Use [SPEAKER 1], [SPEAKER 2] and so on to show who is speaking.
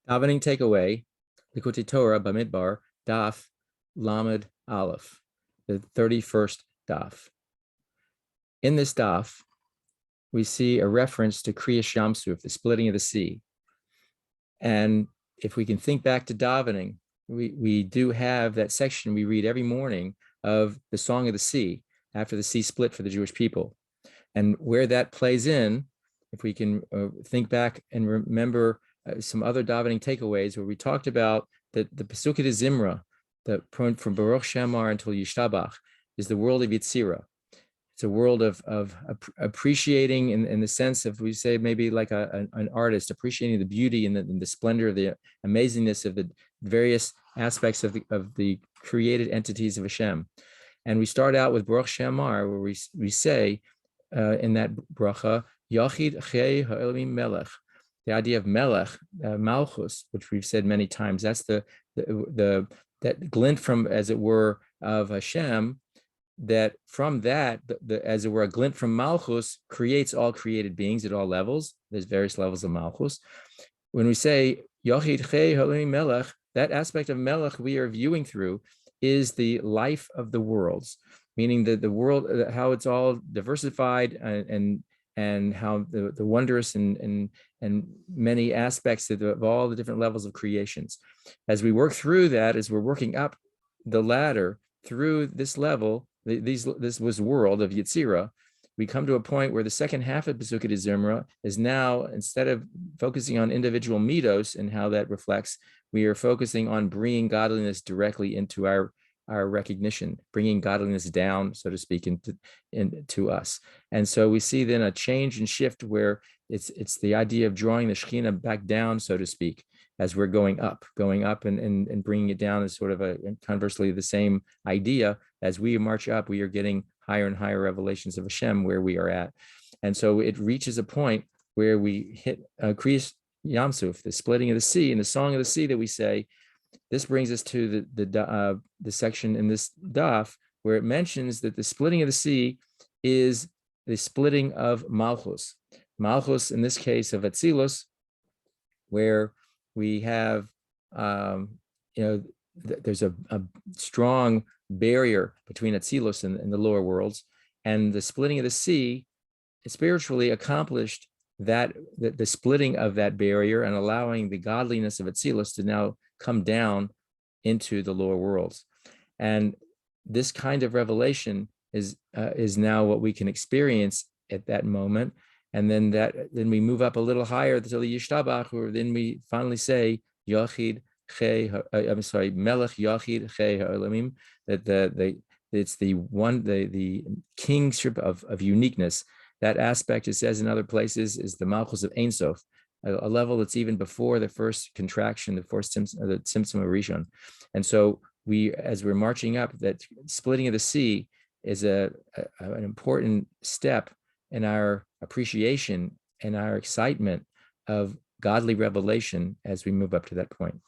[SPEAKER 1] Davening takeaway, Likkutei Torah Bamidbar, Daf Lamed Aleph, the 31st Daf. In this Daf, we see a reference to Kriya Shamsuf, the splitting of the sea. And if we can think back to davening, we do have that section we read every morning of the Song of the Sea, after the sea split for the Jewish people. And where that plays in, if we can think back and remember some other davening takeaways where we talked about that the Pesukei de Zimra, the point from Baruch Shamar until Yishtabach, is the world of Yitzira. It's a world of appreciating in the sense of, we say maybe like an artist, appreciating the beauty and the splendor, the amazingness of the various aspects of the created entities of Hashem. And we start out with Baruch Shamar, where we say in that bracha, Yachid Chei Ha'elohim Melech. The idea of Melech, Malchus, which we've said many times, that's that glint from, as it were, of Hashem, that from that, as it were, a glint from Malchus creates all created beings at all levels. There's various levels of Malchus. When we say Yachid Chei Ha'elohim Melech, that aspect of Melech we are viewing through is the life of the worlds, meaning that the world, how it's all diversified and how the wondrous and many aspects of all the different levels of creations. As we work through that, as we're working up the ladder through this level, this was world of Yetzirah, we come to a point where the second half of Pesukei de Zimra is now, instead of focusing on individual midos and how that reflects, we are focusing on bringing godliness directly into our recognition, bringing godliness down, so to speak, into us. And so we see then a change and shift where it's the idea of drawing the Shekhinah back down, so to speak, as we're going up and bringing it down is sort of conversely the same idea. As we march up, we are getting higher and higher revelations of Hashem where we are at. And so it reaches a point where we hit Kriya Yamsuf, the splitting of the sea, and the Song of the Sea that we say. This brings us to the section in this daf where it mentions that the splitting of the sea is the splitting of Malchus. Malchus, in this case of Atzilus, where we have, there's a strong barrier between Atzilus and the lower worlds, and the splitting of the sea spiritually accomplished that the splitting of that barrier and allowing the godliness of Atzilus to now come down into the lower worlds. And this kind of revelation is now what we can experience at that moment. And then we move up a little higher to the Yishtabach, where then we finally say Yachid Chei, Melech Yachid Chei Ha'elamim, that it's the kingship of uniqueness. That aspect, it says in other places, is the Malchus of Ein Sof, a level that's even before the first contraction, the Tzimtzum of Rishon. And so as we're marching up, that splitting of the sea is an important step in our appreciation and our excitement of godly revelation as we move up to that point.